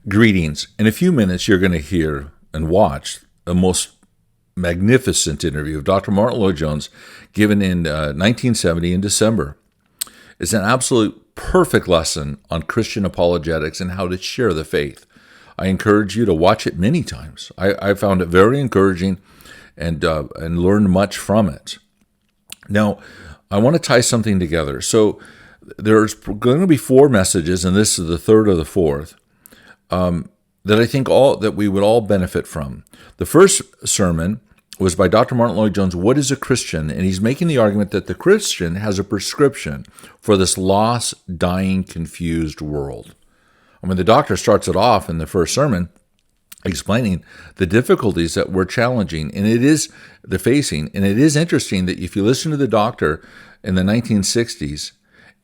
Greetings. In a few minutes, you're going to hear and watch a most magnificent interview of Dr. Martyn Lloyd-Jones given in 1970 in December. It's an absolute perfect lesson on Christian apologetics and how to share the faith. I encourage you to watch it many times. I found it very encouraging and learned much from it. Now, I want to tie something together. So there's going to be 4 messages, and this is the third or the fourth, that I think that we would all benefit from. The first sermon was by Dr. Martyn Lloyd-Jones, What is a Christian? And he's making the argument that the Christian has a prescription for this lost, dying, confused world. I mean, the doctor starts it off in the first sermon explaining the difficulties that we're challenging, and they're facing. And it is interesting that if you listen to the doctor in the 1960s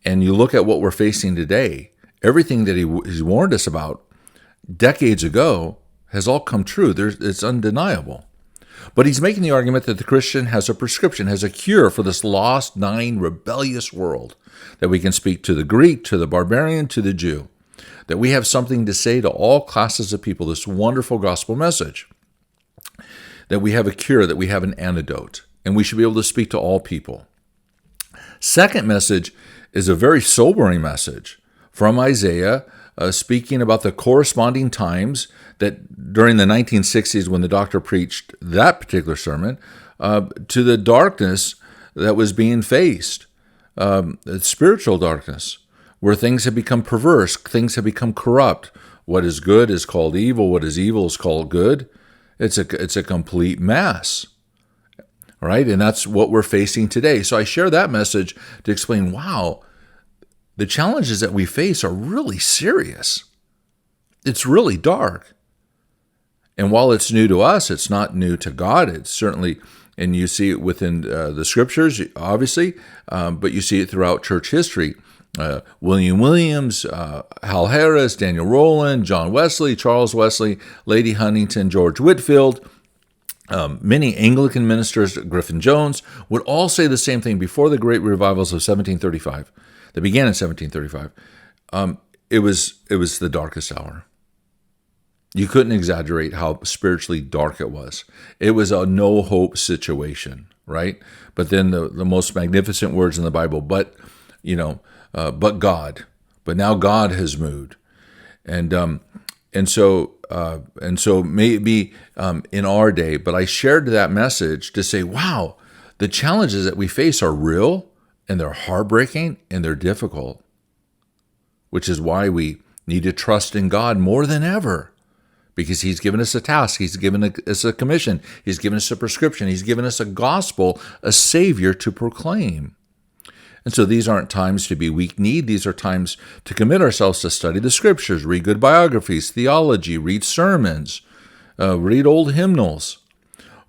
and you look at what we're facing today, everything that he's warned us about decades ago has all come true. It's undeniable. But he's making the argument that the Christian has a prescription, has a cure for this lost, dying, rebellious world, that we can speak to the Greek, to the barbarian, to the Jew, that we have something to say to all classes of people, this wonderful gospel message, that we have a cure, that we have an antidote, and we should be able to speak to all people. Second message is a very sobering message from Isaiah, speaking about the corresponding times that during the 1960s when the doctor preached that particular sermon, to the darkness that was being faced, spiritual darkness, where things have become perverse, things have become corrupt. What is good is called evil, what is evil is called good. It's a complete mess, right? And that's what we're facing today. So I share that message to explain, wow, the challenges that we face are really serious. It's really dark. And while it's new to us, it's not new to God. It's certainly, and you see it within the scriptures, obviously, but you see it throughout church history. William Williams, Hal Harris, Daniel Rowland, John Wesley, Charles Wesley, Lady Huntington, George Whitefield, many Anglican ministers, Griffin Jones, would all say the same thing before the great revivals of 1735. That began in 1735. It was the darkest hour. You couldn't exaggerate how spiritually dark it was. It was a no-hope situation, right? But then the most magnificent words in the Bible, but God. But now God has moved. And so maybe in our day, but I shared that message to say, wow, the challenges that we face are real, and they're heartbreaking, and they're difficult, which is why we need to trust in God more than ever, because He's given us a task, He's given us a commission, He's given us a prescription, He's given us a gospel, a Savior to proclaim. And so these aren't times to be weak-kneed. These are times to commit ourselves to study the Scriptures, read good biographies, theology, read sermons, read old hymnals.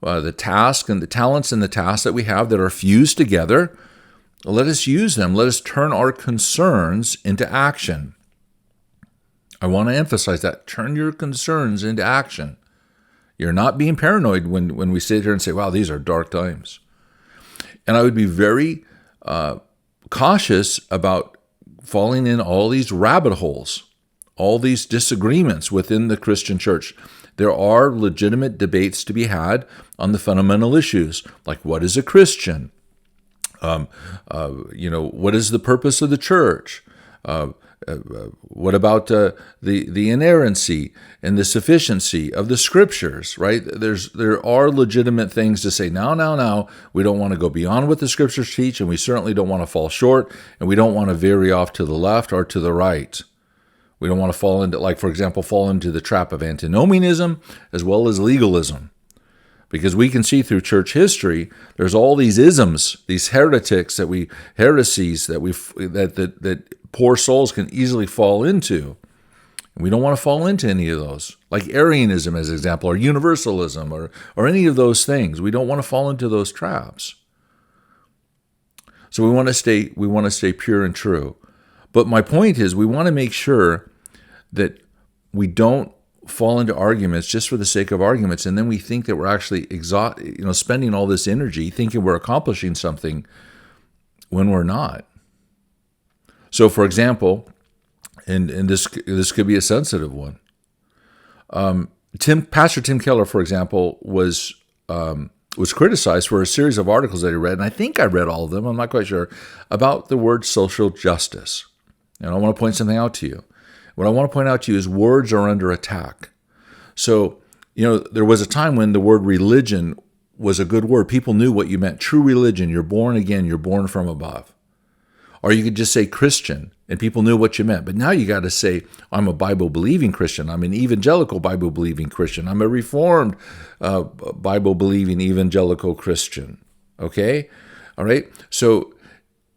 The task and the talents and the tasks that we have that are fused together, let us use them. Let us turn our concerns into action. I want to emphasize that. Turn your concerns into action. You're not being paranoid when we sit here and say, wow, these are dark times. And I would be very cautious about falling in all these rabbit holes, all these disagreements within the Christian church. There are legitimate debates to be had on the fundamental issues, like what is a Christian? What is the purpose of the church? What about the inerrancy and the sufficiency of the Scriptures, right? There are legitimate things to say, now, we don't want to go beyond what the Scriptures teach, and we certainly don't want to fall short, and we don't want to vary off to the left or to the right. We don't want to fall into the trap of antinomianism as well as legalism. Because we can see through church history, there's all these isms, these heresies that poor souls can easily fall into. And we don't want to fall into any of those, like Arianism as an example, or universalism, or any of those things. We don't want to fall into those traps. So we want to stay pure and true. But my point is, we want to make sure that we don't fall into arguments just for the sake of arguments, and then we think that we're actually spending all this energy thinking we're accomplishing something when we're not. So, for example, and this could be a sensitive one, Pastor Tim Keller, for example, was criticized for a series of articles that he read, and I think I read all of them, I'm not quite sure, about the word social justice. And I want to point something out to you. What I want to point out to you is words are under attack. So, there was a time when the word religion was a good word. People knew what you meant. True religion, you're born again, you're born from above. Or you could just say Christian, and people knew what you meant. But now you got to say, I'm a Bible-believing Christian. I'm an evangelical Bible-believing Christian. I'm a Reformed Bible-believing evangelical Christian. Okay? All right? So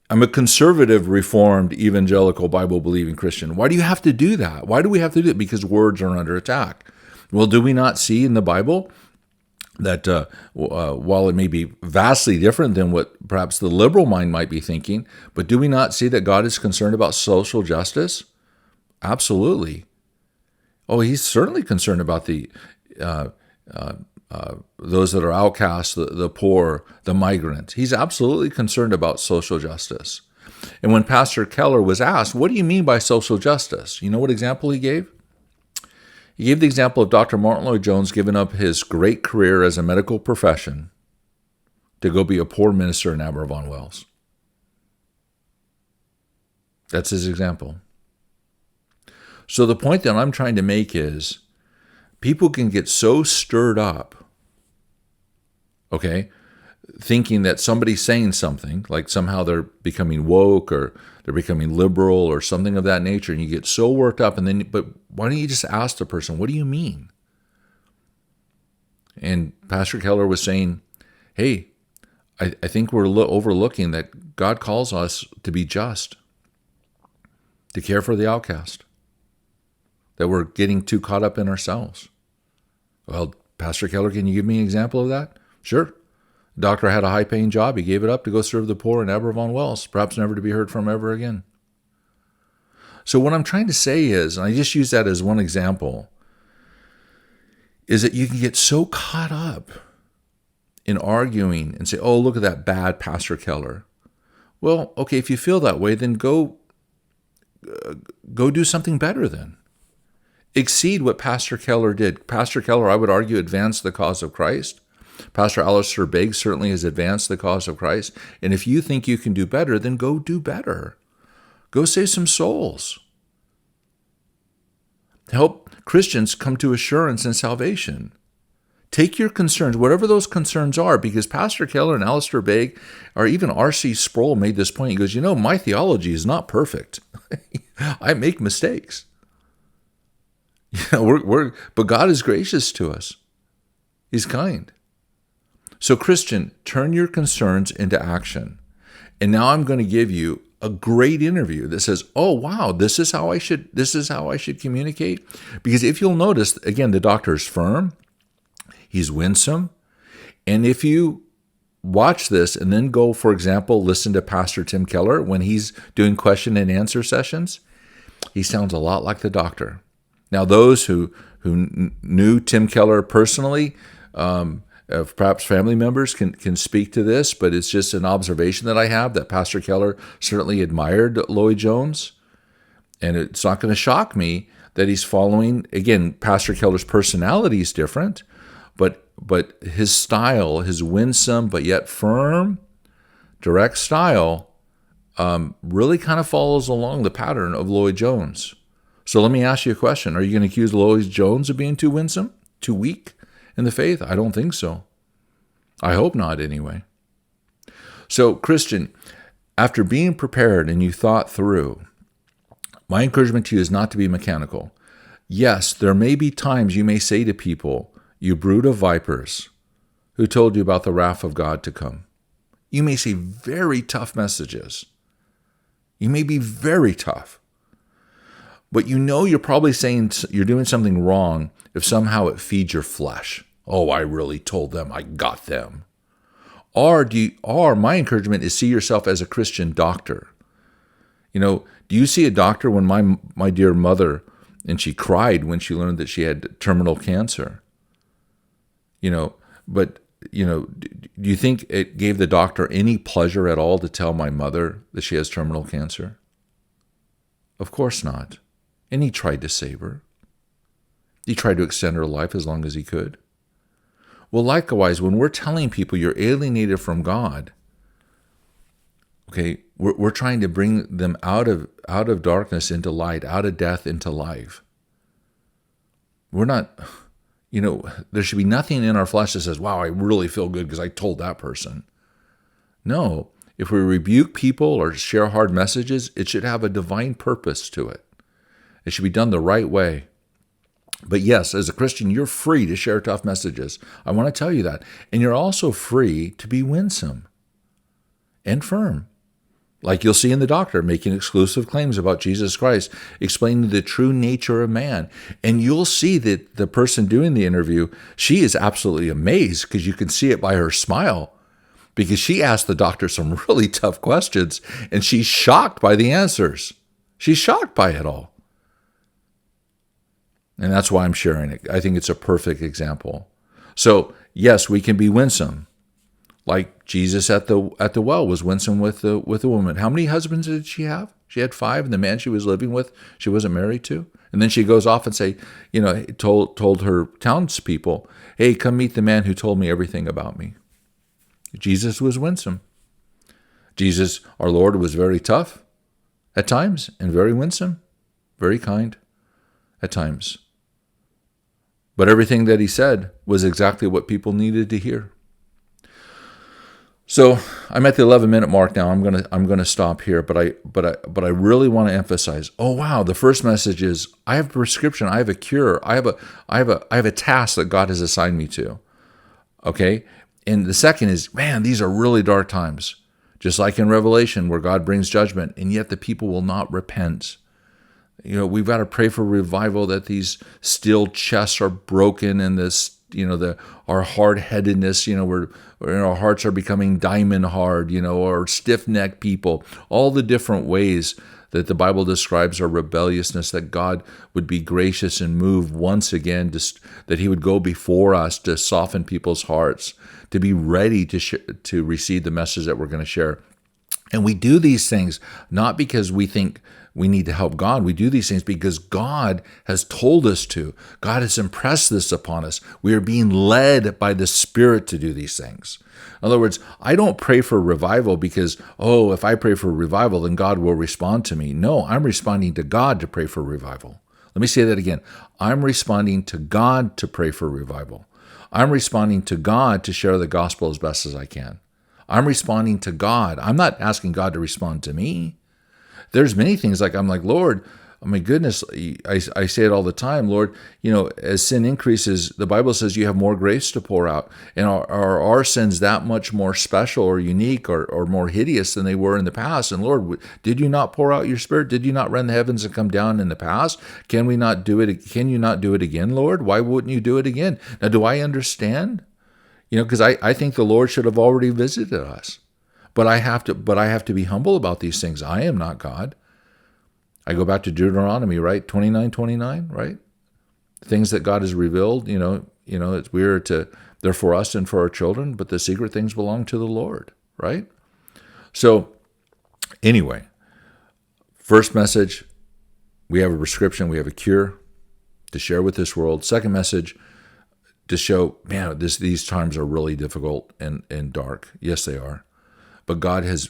I'm a conservative, Reformed, evangelical Bible-believing Christian. Why do you have to do that? Why do we have to do it? Because words are under attack. Well, do we not see in the Bible that while it may be vastly different than what perhaps the liberal mind might be thinking, but do we not see that God is concerned about social justice? Absolutely. Oh, he's certainly concerned about the those that are outcasts, the poor, the migrant. He's absolutely concerned about social justice. And when Pastor Keller was asked, what do you mean by social justice? You know what example he gave? He gave the example of Dr. Martyn Lloyd-Jones giving up his great career as a medical profession to go be a poor minister in Aberfan-Wells. That's his example. So the point that I'm trying to make is people can get so stirred up, okay, thinking that somebody's saying something, like somehow they're becoming woke or they're becoming liberal or something of that nature, and you get so worked up, but why don't you just ask the person, what do you mean? And Pastor Keller was saying, hey, I think we're overlooking that God calls us to be just, to care for the outcast, that we're getting too caught up in ourselves. Well, Pastor Keller, can you give me an example of that? Sure. The doctor had a high-paying job. He gave it up to go serve the poor in Aberfan-Wells, perhaps never to be heard from ever again. So what I'm trying to say is, and I just use that as one example, is that you can get so caught up in arguing and say, oh, look at that bad Pastor Keller. Well, okay, if you feel that way, then go do something better then. Exceed what Pastor Keller did. Pastor Keller, I would argue, advanced the cause of Christ. Pastor Alistair Begg certainly has advanced the cause of Christ. And if you think you can do better, then go do better. Go save some souls. Help Christians come to assurance and salvation. Take your concerns, whatever those concerns are, because Pastor Keller and Alistair Begg, or even R.C. Sproul made this point. He goes, my theology is not perfect. I make mistakes. But God is gracious to us. He's kind. So Christian, turn your concerns into action. And now I'm going to give you a great interview that says, oh, wow, this is how I should communicate. Because if you'll notice, again, the doctor is firm. He's winsome. And if you watch this and then go, for example, listen to Pastor Tim Keller when he's doing question and answer sessions, he sounds a lot like the doctor. Now, those who knew Tim Keller personally, perhaps family members can speak to this, but it's just an observation that I have that Pastor Keller certainly admired Lloyd-Jones. And it's not going to shock me that he's following, again, Pastor Keller's personality is different, but his style, his winsome but yet firm, direct style, really kind of follows along the pattern of Lloyd-Jones. So let me ask you a question. Are you going to accuse Lloyd-Jones of being too winsome, too weak in the faith? I don't think so. I hope not, anyway. So, Christian, after being prepared and you thought through, my encouragement to you is not to be mechanical. Yes, there may be times you may say to people, you brood of vipers, who told you about the wrath of God to come. You may say very tough messages. You may be very tough. But you're probably saying you're doing something wrong if somehow it feeds your flesh. Oh, I really told them, I got them. Or my encouragement is see yourself as a Christian doctor. Do you see a doctor when my dear mother, and she cried when she learned that she had terminal cancer? But do you think it gave the doctor any pleasure at all to tell my mother that she has terminal cancer? Of course not. And he tried to save her. He tried to extend her life as long as he could. Well, likewise, when we're telling people you're alienated from God, okay, we're trying to bring them out of darkness into light, out of death into life. We're not, there should be nothing in our flesh that says, wow, I really feel good because I told that person. No, if we rebuke people or share hard messages, it should have a divine purpose to it. It should be done the right way. But yes, as a Christian, you're free to share tough messages. I want to tell you that. And you're also free to be winsome and firm. Like you'll see in the Doctrine, making exclusive claims about Jesus Christ, explaining the true nature of man. And you'll see that the person doing the interview, she is absolutely amazed because you can see it by her smile, because she asked the doctor some really tough questions and she's shocked by the answers. She's shocked by it all. And that's why I'm sharing it. I think it's a perfect example. So, yes, we can be winsome. Like Jesus at the well was winsome with the woman. How many husbands did she have? She had 5, and the man she was living with, she wasn't married to. And then she goes off and told her townspeople, hey, come meet the man who told me everything about me. Jesus was winsome. Jesus, our Lord, was very tough at times and very winsome, very kind at times. But everything that he said was exactly what people needed to hear. So I'm at the 11-minute mark now. I'm gonna stop here, but I really want to emphasize. Oh wow, the first message is I have a prescription, I have a cure, I have a task that God has assigned me to. Okay, and the second is, man, these are really dark times, just like in Revelation where God brings judgment, and yet the people will not repent. We've got to pray for revival, that these steel chests are broken and this, our hard-headedness, our hearts are becoming diamond hard, or stiff-necked people, all the different ways that the Bible describes our rebelliousness, that God would be gracious and move once again, that he would go before us to soften people's hearts, to be ready to receive the message that we're going to share. And we do these things not because we think we need to help God. We do these things because God has told us to. God has impressed this upon us. We are being led by the Spirit to do these things. In other words, I don't pray for revival because, if I pray for revival, then God will respond to me. No, I'm responding to God to pray for revival. Let me say that again. I'm responding to God to pray for revival. I'm responding to God to share the gospel as best as I can. I'm responding to God. I'm not asking God to respond to me. There's many things I'm like, Lord, oh my goodness, I say it all the time, Lord, as sin increases, the Bible says you have more grace to pour out. And are our sins that much more special or unique or more hideous than they were in the past? And Lord, did you not pour out your Spirit? Did you not rend the heavens and come down in the past? Can you not do it again, Lord? Why wouldn't you do it again? Now, do I understand? Because I think the Lord should have already visited us. But I have to be humble about these things. I am not God. I go back to Deuteronomy, right? 29:29, right? Things that God has revealed, they're for us and for our children, but the secret things belong to the Lord, right? So, anyway, first message, we have a prescription, we have a cure to share with this world. Second message, to show, man, these times are really difficult and dark. Yes, they are. But God has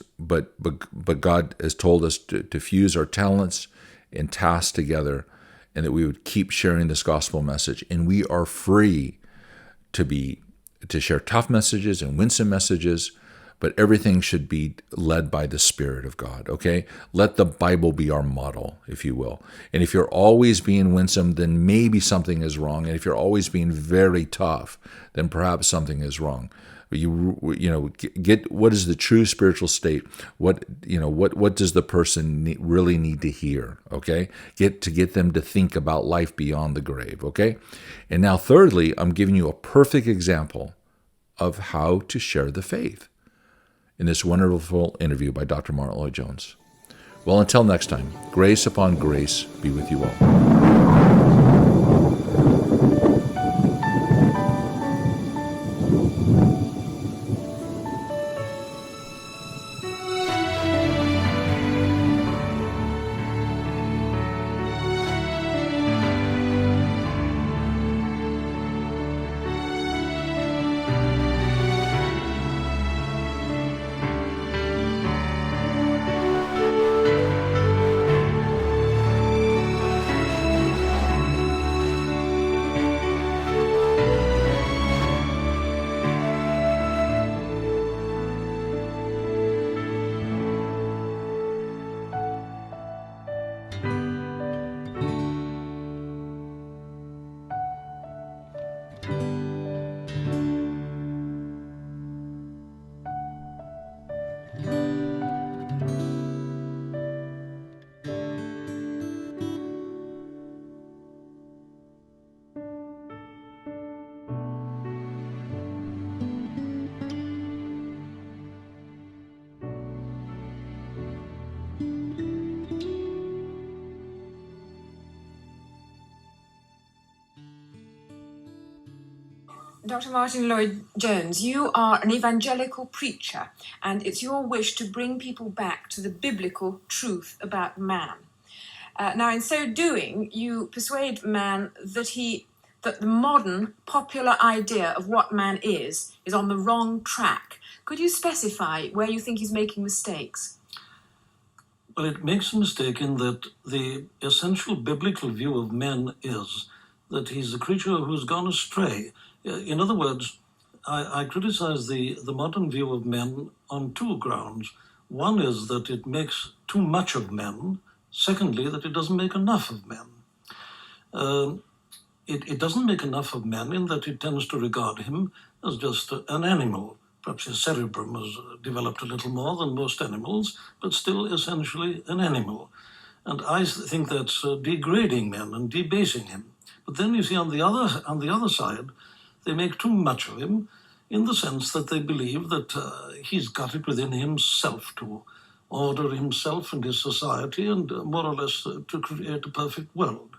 told us to fuse our talents and tasks together, and that we would keep sharing this gospel message. And we are free to share tough messages and winsome messages, but everything should be led by the Spirit of God, okay? Let the Bible be our model, if you will. And if you're always being winsome, then maybe something is wrong. And if you're always being very tough, then perhaps something is wrong. Get what is the true spiritual state? What does the person really need to hear? Okay, get them to think about life beyond the grave. Okay, and now thirdly, I'm giving you a perfect example of how to share the faith in this wonderful interview by Dr. Martyn Lloyd-Jones. Well, until next time, grace upon grace be with you all. Dr. Martyn Lloyd-Jones, you are an evangelical preacher, and it's your wish to bring people back to the biblical truth about man. Now, in so doing, you persuade man that the modern popular idea of what man is on the wrong track. Could you specify where you think he's making mistakes? Well, it makes a mistake in that the essential biblical view of man is that he's a creature who's gone astray. In other words, I criticize the modern view of men on two grounds. One is that it makes too much of men. Secondly, that it doesn't make enough of men. It doesn't make enough of men in that it tends to regard him as just an animal. Perhaps his cerebrum has developed a little more than most animals, but still essentially an animal. And I think that's degrading men and debasing him. But then you see on the other side, they make too much of him in the sense that they believe that he's got it within himself to order himself and his society and more or less to create a perfect world.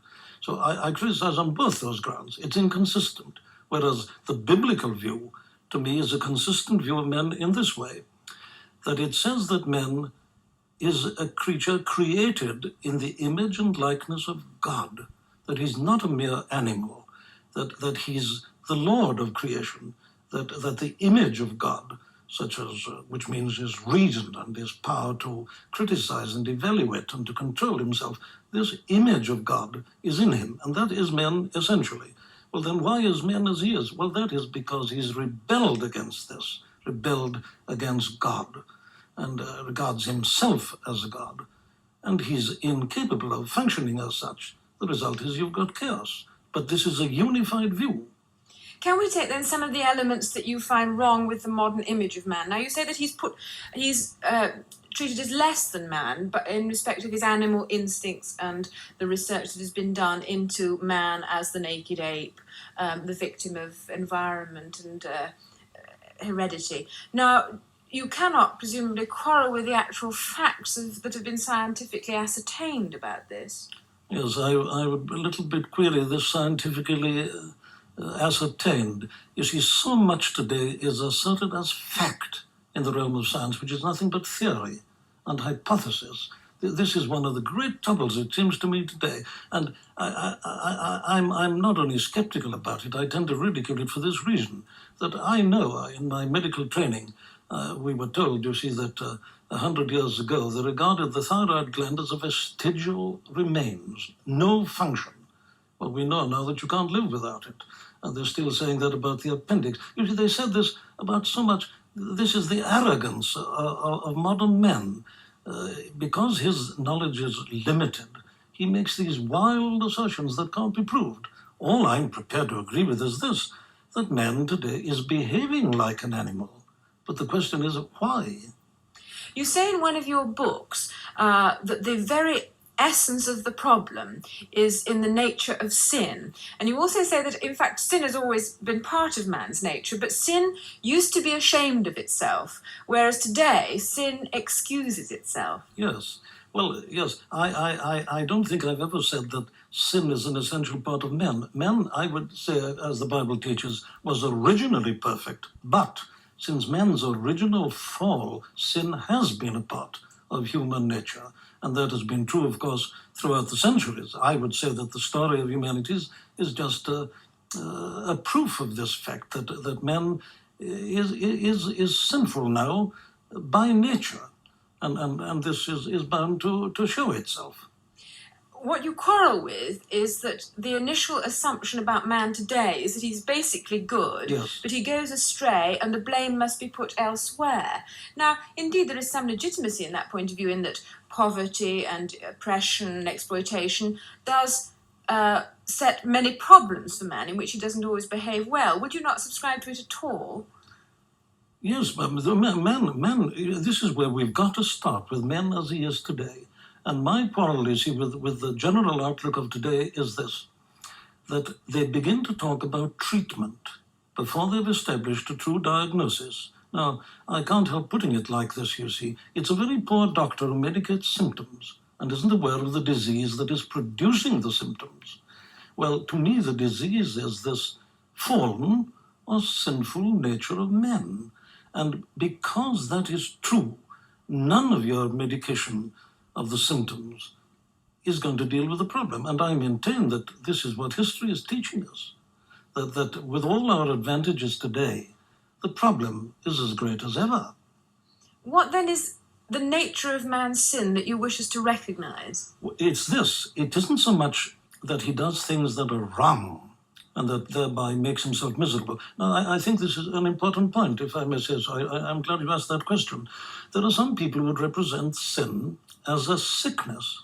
So I criticize on both those grounds. It's inconsistent, whereas the biblical view, to me, is a consistent view of men in this way, that it says that man is a creature created in the image and likeness of God, that he's not a mere animal, that he's the Lord of creation, that the image of God, such as, which means his reason and his power to criticize and evaluate and to control himself, this image of God is in him, and that is man essentially. Well, then why is man as he is? Well, that is because he's rebelled against this, rebelled against God, and regards himself as a God, and he's incapable of functioning as such. The result is you've got chaos. But this is a unified view. Can we take then some of the elements that you find wrong with the modern image of man? Now, you say that he's treated as less than man, but in respect of his animal instincts and the research that has been done into man as the naked ape, the victim of environment and heredity. Now, you cannot presumably quarrel with the actual facts that have been scientifically ascertained about this. Yes, I would a little bit query this scientifically ascertained. You see, so much today is asserted as fact in the realm of science, which is nothing but theory and hypothesis. This is one of the great troubles, it seems to me, today. And I'm not only skeptical about it, I tend to ridicule it for this reason, that I know in my medical training, we were told, you see, that 100 years ago, they regarded the thyroid gland as a vestigial remains, no function. Well, we know now that you can't live without it. And they're still saying that about the appendix. You see, they said this about so much. This is the arrogance of modern men. Because his knowledge is limited, he makes these wild assertions that can't be proved. All I'm prepared to agree with is this, that man today is behaving like an animal. But the question is, why? You say in one of your books that the very essence of the problem is in the nature of sin. And you also say that, in fact, sin has always been part of man's nature, but sin used to be ashamed of itself, whereas today sin excuses itself. Yes. Well, yes, I don't think I've ever said that sin is an essential part of man. Man, I would say, as the Bible teaches, was originally perfect, but since man's original fall, sin has been a part of human nature. And that has been true, of course, throughout the centuries. I would say that the story of humanity is just a proof of this fact, that man is sinful now by nature. And this is bound to show itself. What you quarrel with is that the initial assumption about man today is that he's basically good, yes, but he goes astray and the blame must be put elsewhere. Now, indeed, there is some legitimacy in that point of view, in that poverty and oppression and exploitation does set many problems for man in which he doesn't always behave well. Would you not subscribe to it at all? Yes, but man, this is where we've got to start with men as he is today. And my quarrel is with the general outlook of today is this, that they begin to talk about treatment before they've established a true diagnosis. Now, I can't help putting it like this, you see. It's a very poor doctor who medicates symptoms and isn't aware of the disease that is producing the symptoms. Well, to me, the disease is this fallen, or sinful nature of men. And because that is true, none of your medication of the symptoms is going to deal with the problem. And I maintain that this is what history is teaching us, that with all our advantages today, the problem is as great as ever. What then is the nature of man's sin that you wish us to recognize? It's this. It isn't so much that he does things that are wrong and that thereby makes himself miserable. Now, I think this is an important point, if I may say so. I'm glad you asked that question. There are some people who would represent sin as a sickness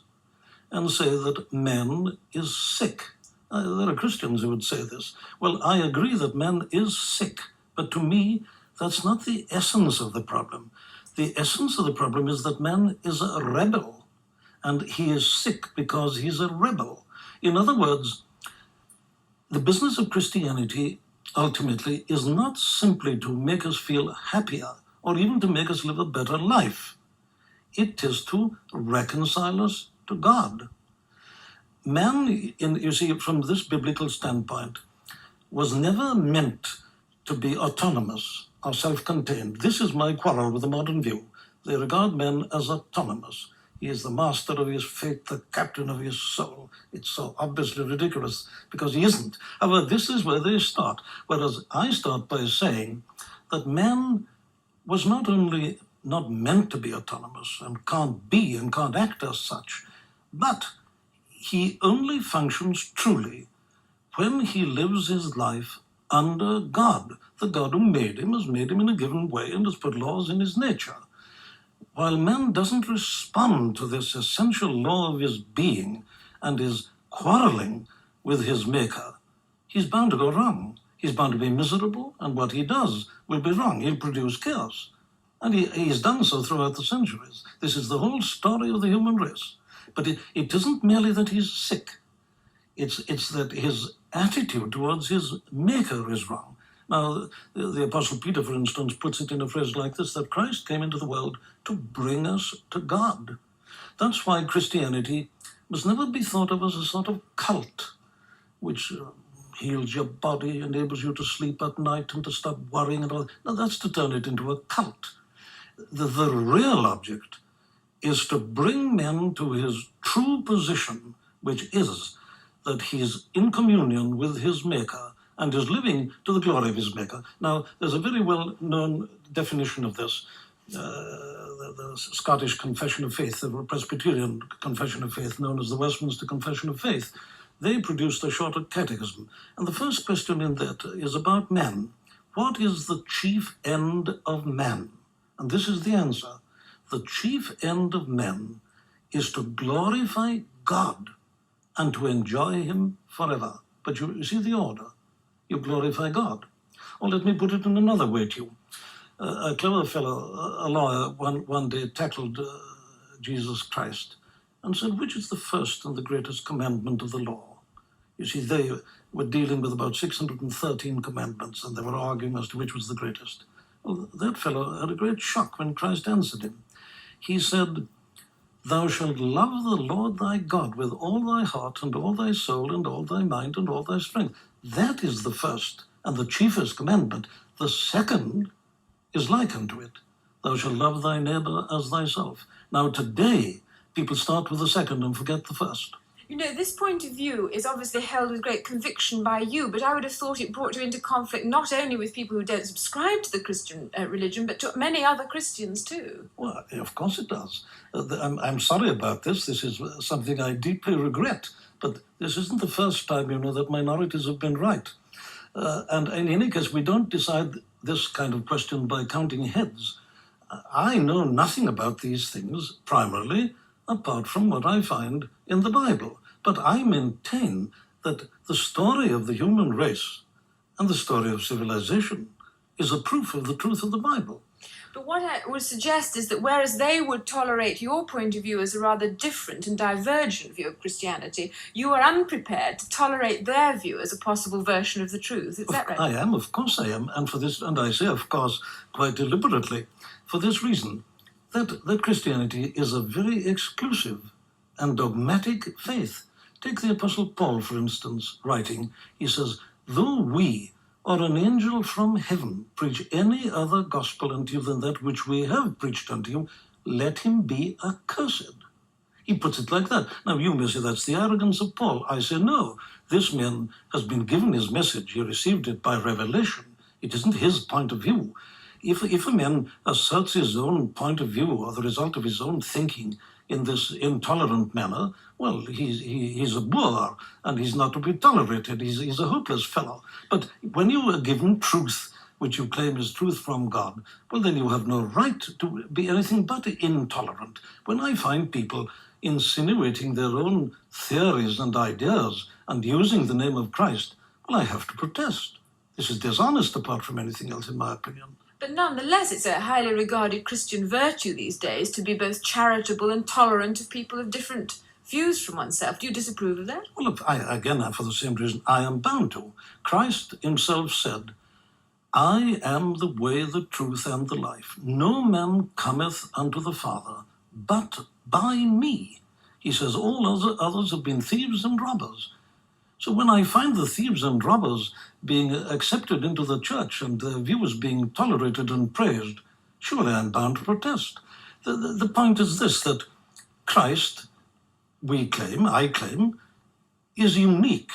and say that man is sick. There are Christians who would say this. Well, I agree that man is sick, but to me, that's not the essence of the problem. The essence of the problem is that man is a rebel, and he is sick because he's a rebel. In other words, the business of Christianity ultimately is not simply to make us feel happier or even to make us live a better life. It is to reconcile us to God. Man, you see, from this biblical standpoint, was never meant to be autonomous or self-contained. This is my quarrel with the modern view. They regard men as autonomous. He is the master of his fate, the captain of his soul. It's so obviously ridiculous because he isn't. However, this is where they start. Whereas I start by saying that man was not only not meant to be autonomous and can't be and can't act as such, but he only functions truly when he lives his life under God. The God who made him has made him in a given way and has put laws in his nature. While man doesn't respond to this essential law of his being and is quarreling with his maker, he's bound to go wrong. He's bound to be miserable, and what he does will be wrong. He'll produce chaos. And he's done so throughout the centuries. This is the whole story of the human race. But it isn't merely that he's sick. It's that his attitude towards his maker is wrong. Now, the Apostle Peter, for instance, puts it in a phrase like this, that Christ came into the world to bring us to God. That's why Christianity must never be thought of as a sort of cult, which heals your body, enables you to sleep at night and to stop worrying and all. Now, that's to turn it into a cult. The real object is to bring men to his true position, which is that he's in communion with his Maker and is living to the glory of his Maker. Now, there's a very well-known definition of this. The Scottish Confession of Faith, the Presbyterian Confession of Faith, known as the Westminster Confession of Faith, they produced a shorter catechism. And the first question in that is about man. What is the chief end of man? And this is the answer. The chief end of men is to glorify God and to enjoy him forever. But you see the order. You glorify God. Or let me put it in another way to you. A clever fellow, a lawyer, one day tackled Jesus Christ and said, which is the first and the greatest commandment of the law? You see, they were dealing with about 613 commandments, and they were arguing as to which was the greatest. Well, that fellow had a great shock when Christ answered him. He said, thou shalt love the Lord thy God with all thy heart and all thy soul and all thy mind and all thy strength. That is the first and the chiefest commandment. The second is like unto it. Thou shalt love thy neighbor as thyself. Now today, people start with the second and forget the first. You know, this point of view is obviously held with great conviction by you, but I would have thought it brought you into conflict not only with people who don't subscribe to the Christian religion, but to many other Christians too. Well, of course it does. I'm sorry about this. This is something I deeply regret. But this isn't the first time, that minorities have been right. And in any case, we don't decide this kind of question by counting heads. I know nothing about these things, primarily, apart from what I find in the Bible. But I maintain that the story of the human race and the story of civilization is a proof of the truth of the Bible. But what I would suggest is that whereas they would tolerate your point of view as a rather different and divergent view of Christianity, you are unprepared to tolerate their view as a possible version of the truth. Is that right? I am, of course I am. And for this, and I say, of course, quite deliberately, for this reason, that Christianity is a very exclusive and dogmatic faith. Take the Apostle Paul, for instance, writing. He says, though we or an angel from heaven preach any other gospel unto you than that which we have preached unto you, let him be accursed. He puts it like that. Now, you may say that's the arrogance of Paul. I say, no, this man has been given his message. He received it by revelation. It isn't his point of view. If a man asserts his own point of view or the result of his own thinking in this intolerant manner, well, he's a boor and he's not to be tolerated. He's a hopeless fellow. But when you are given truth, which you claim is truth from God, well, then you have no right to be anything but intolerant. When I find people insinuating their own theories and ideas and using the name of Christ, well, I have to protest. This is dishonest apart from anything else, in my opinion. But nonetheless, it's a highly regarded Christian virtue these days to be both charitable and tolerant of people of different views from oneself. Do you disapprove of that? Well, look, again, for the same reason, I am bound to. Christ himself said, I am the way, the truth, and the life. No man cometh unto the Father but by me. He says, all others have been thieves and robbers. So when I find the thieves and robbers being accepted into the church and their views being tolerated and praised, surely I'm bound to protest. The point is this, that Christ, I claim, is unique.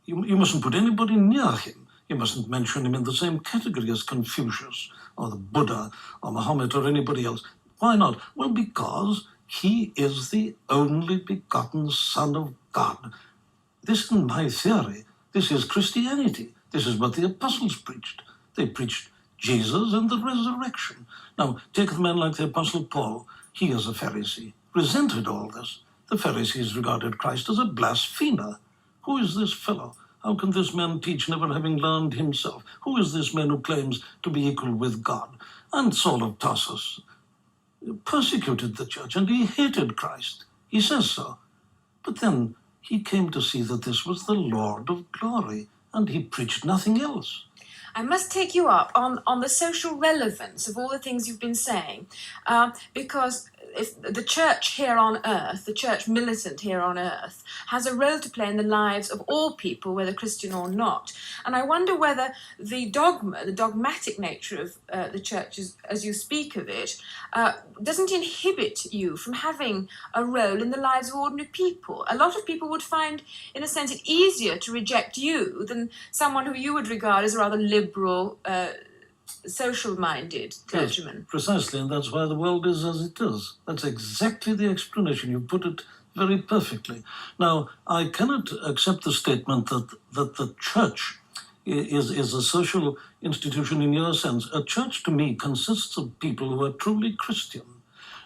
You mustn't put anybody near him. You mustn't mention him in the same category as Confucius or the Buddha or Muhammad or anybody else. Why not? Well, because he is the only begotten Son of God. This isn't my theory. This is Christianity. This is what the apostles preached. They preached Jesus and the resurrection. Now, take a man like the Apostle Paul. He is a Pharisee, resented all this. The Pharisees regarded Christ as a blasphemer. Who is this fellow? How can this man teach, never having learned himself? Who is this man who claims to be equal with God? And Saul of Tarsus persecuted the church, and he hated Christ. He says so. But then he came to see that this was the Lord of glory, and he preached nothing else. I must take you up on the social relevance of all the things you've been saying, because if the church here on earth, the church militant here on earth, has a role to play in the lives of all people, whether Christian or not. And I wonder whether the dogmatic nature of the church, as you speak of it, doesn't inhibit you from having a role in the lives of ordinary people. A lot of people would find, in a sense, it easier to reject you than someone who you would regard as a rather liberal, social-minded clergyman. Yes, precisely, and that's why the world is as it is. That's exactly the explanation. You put it very perfectly. Now, I cannot accept the statement that the church is a social institution in your sense. A church, to me, consists of people who are truly Christian.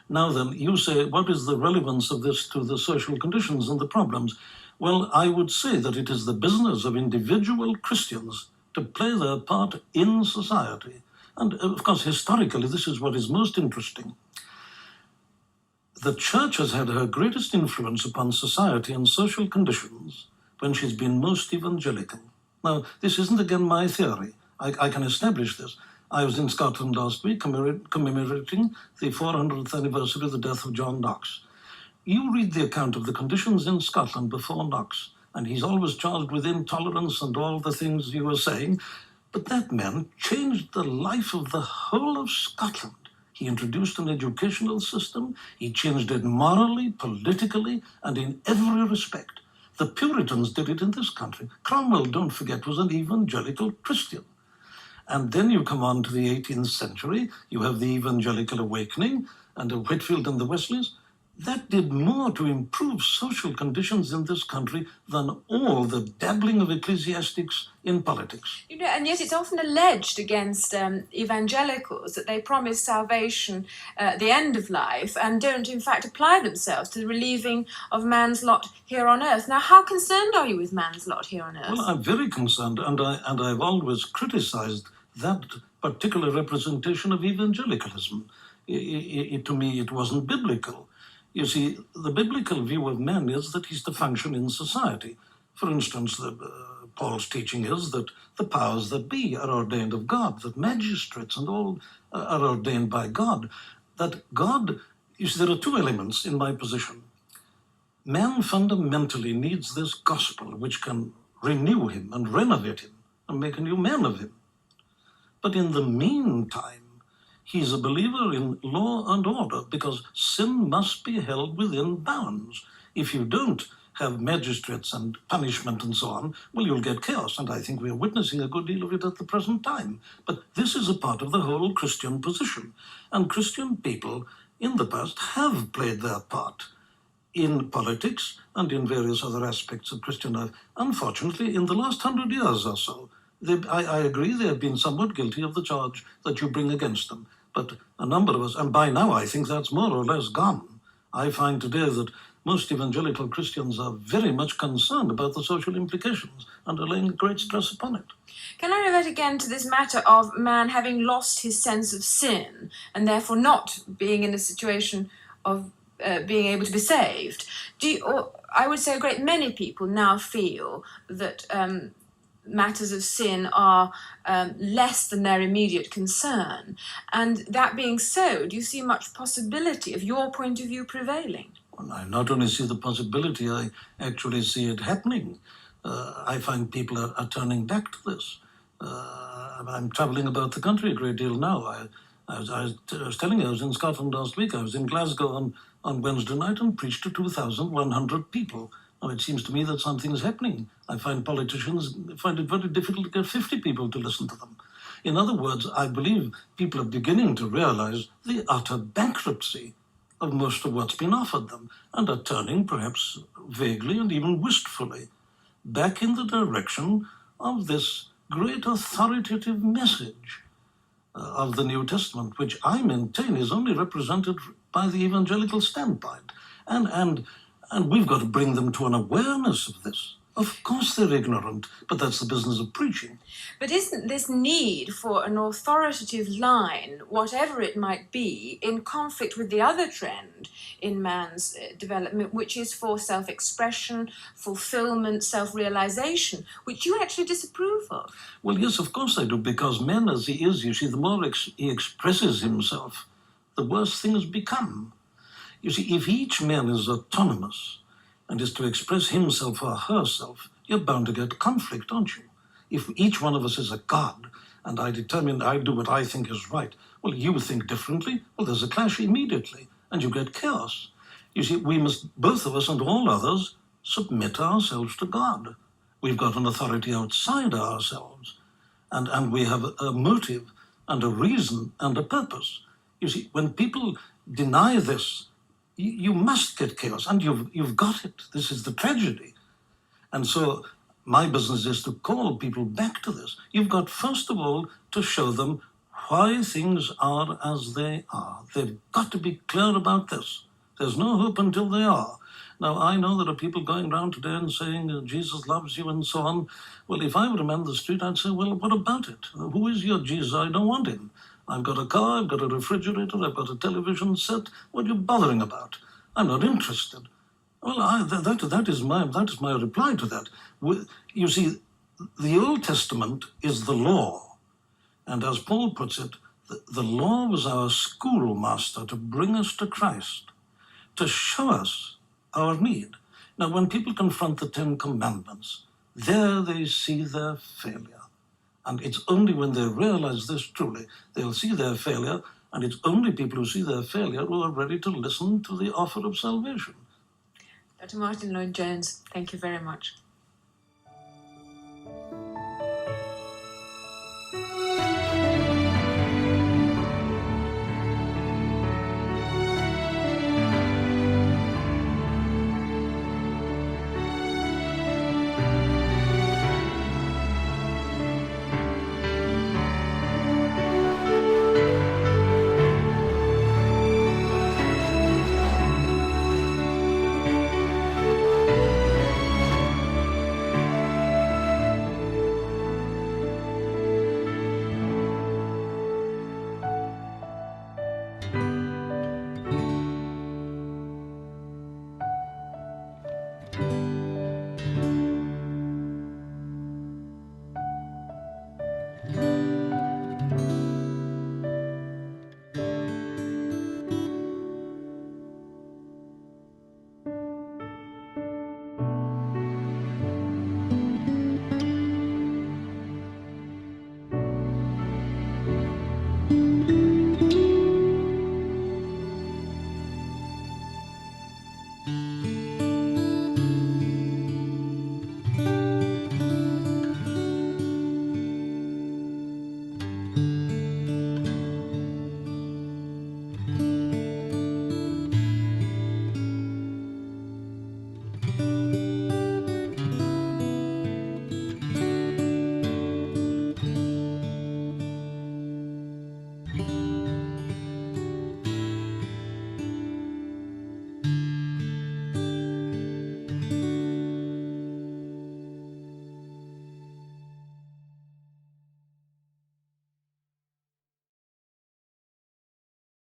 Now then, you say, what is the relevance of this to the social conditions and the problems? Well, I would say that it is the business of individual Christians to play their part in society. And of course, historically, this is what is most interesting. The church has had her greatest influence upon society and social conditions when she's been most evangelical. Now, this isn't again my theory. I can establish this. I was in Scotland last week commemorating the 400th anniversary of the death of John Knox. You read the account of the conditions in Scotland before Knox, and he's always charged with intolerance and all the things you were saying, but that man changed the life of the whole of Scotland. He introduced an educational system, he changed it morally, politically, and in every respect. The Puritans did it in this country. Cromwell, don't forget, was an evangelical Christian. And then you come on to the 18th century, you have the Evangelical Awakening, and Whitefield and the Wesleys. That did more to improve social conditions in this country than all the dabbling of ecclesiastics in politics. You know, and yet it's often alleged against evangelicals that they promise salvation at the end of life and don't, in fact, apply themselves to the relieving of man's lot here on earth. Now, how concerned are you with man's lot here on earth? Well, I'm very concerned, and I've always criticized that particular representation of evangelicalism. To me, it wasn't biblical. You see, the biblical view of man is that he's to function in society. For instance, Paul's teaching is that the powers that be are ordained of God, that magistrates and all are ordained by God. That God, you see, there are two elements in my position. Man fundamentally needs this gospel which can renew him and renovate him and make a new man of him. But in the meantime, he's a believer in law and order, because sin must be held within bounds. If you don't have magistrates and punishment and so on, well, you'll get chaos, and I think we're witnessing a good deal of it at the present time. But this is a part of the whole Christian position, and Christian people in the past have played their part in politics and in various other aspects of Christian life. Unfortunately, in the last 100 years or so, I agree they have been somewhat guilty of the charge that you bring against them. But a number of us, and by now I think that's more or less gone. I find today that most evangelical Christians are very much concerned about the social implications and are laying great stress upon it. Can I revert again to this matter of man having lost his sense of sin and therefore not being in a situation of being able to be saved? I would say a great many people now feel that matters of sin are less than their immediate concern. And that being so, do you see much possibility of your point of view prevailing? Well, I not only see the possibility, I actually see it happening. I find people are turning back to this. I'm traveling about the country a great deal now. I was telling you, I was in Scotland last week. I was in Glasgow on Wednesday night and preached to 2,100 people. Now, it seems to me that something's happening. I find politicians find it very difficult to get 50 people to listen to them. In other words, I believe people are beginning to realize the utter bankruptcy of most of what's been offered them, and are turning, perhaps vaguely and even wistfully, back in the direction of this great authoritative message of the New Testament, which I maintain is only represented by the evangelical standpoint. And we've got to bring them to an awareness of this. Of course they're ignorant, but that's the business of preaching. But isn't this need for an authoritative line, whatever it might be, in conflict with the other trend in man's development, which is for self-expression, fulfillment, self-realization, which you actually disapprove of? Well, yes, of course I do, because man as he is, you see, the more he expresses himself, the worse things become. You see, if each man is autonomous and is to express himself or herself, you're bound to get conflict, aren't you? If each one of us is a god, and I do what I think is right, well, you think differently, well, there's a clash immediately, and you get chaos. You see, we must, both of us and all others, submit ourselves to God. We've got an authority outside ourselves, and we have a motive and a reason and a purpose. You see, when people deny this, you must get chaos, and you've got it. This is the tragedy. And so my business is to call people back to this. You've got, first of all, to show them why things are as they are. They've got to be clear about this. There's no hope until they are. Now, I know there are people going around today and saying, Jesus loves you and so on. Well, if I were a man on the street, I'd say, well, what about it? Who is your Jesus? I don't want him. I've got a car, I've got a refrigerator, I've got a television set. What are you bothering about? I'm not interested. Well, that is my reply to that. You see, the Old Testament is the law. And as Paul puts it, the law was our schoolmaster to bring us to Christ, to show us our need. Now, when people confront the Ten Commandments, there they see their failure. And it's only when they realize this truly, they'll see their failure, and it's only people who see their failure who are ready to listen to the offer of salvation. Dr. Martyn Lloyd-Jones, thank you very much.